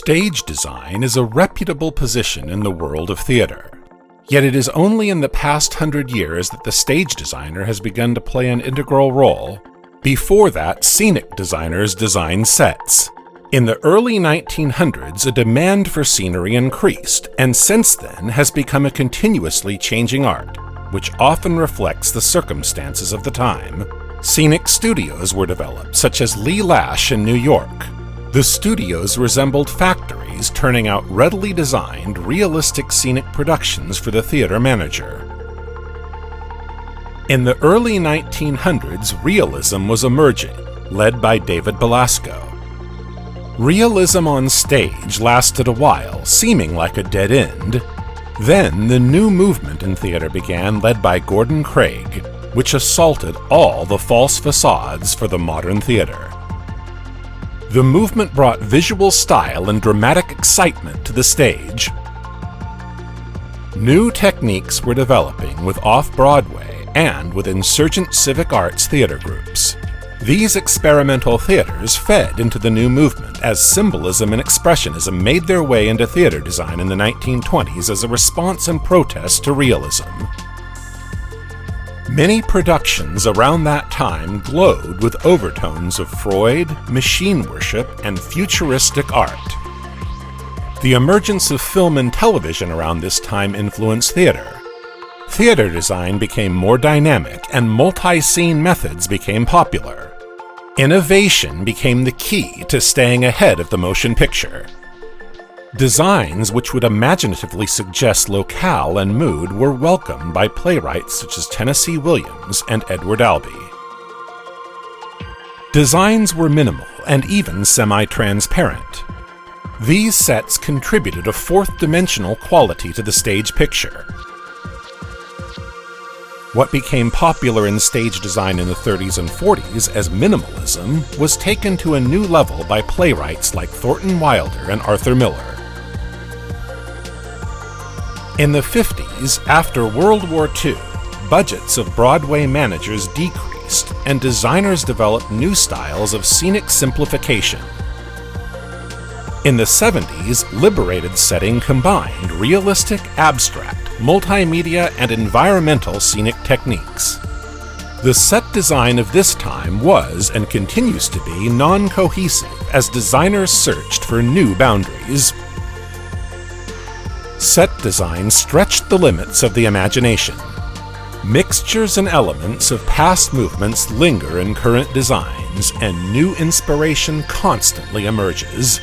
Stage design is a reputable position in the world of theater. Yet it is only in the past 100 years that the stage designer has begun to play an integral role. Before that, scenic designers designed sets. In the early 1900s, a demand for scenery increased, and since then has become a continuously changing art, which often reflects the circumstances of the time. Scenic studios were developed, such as Lee Lash in New York. The studios resembled factories, turning out readily designed, realistic scenic productions for the theater manager. In the early 1900s, realism was emerging, led by David Belasco. Realism on stage lasted a while, seeming like a dead end. Then the new movement in theater began, led by Gordon Craig, which assaulted all the false facades for the modern theater. The movement brought visual style and dramatic excitement to the stage. New techniques were developing with off-Broadway and with insurgent civic arts theater groups. These experimental theaters fed into the new movement as symbolism and expressionism made their way into theater design in the 1920s as a response and protest to realism. Many productions around that time glowed with overtones of Freud, machine worship, and futuristic art. The emergence of film and television around this time influenced theater. Theater design became more dynamic, and multi-scene methods became popular. Innovation became the key to staying ahead of the motion picture. Designs which would imaginatively suggest locale and mood were welcomed by playwrights such as Tennessee Williams and Edward Albee. Designs were minimal and even semi-transparent. These sets contributed a fourth-dimensional quality to the stage picture. What became popular in stage design in the 30s and 40s as minimalism was taken to a new level by playwrights like Thornton Wilder and Arthur Miller. In the 50s, after World War II, budgets of Broadway managers decreased, and designers developed new styles of scenic simplification. In the 70s, liberated setting combined realistic, abstract, multimedia, and environmental scenic techniques. The set design of this time was, and continues to be, non-cohesive as designers searched for new boundaries. Set design stretched the limits of the imagination. Mixtures and elements of past movements linger in current designs, and new inspiration constantly emerges.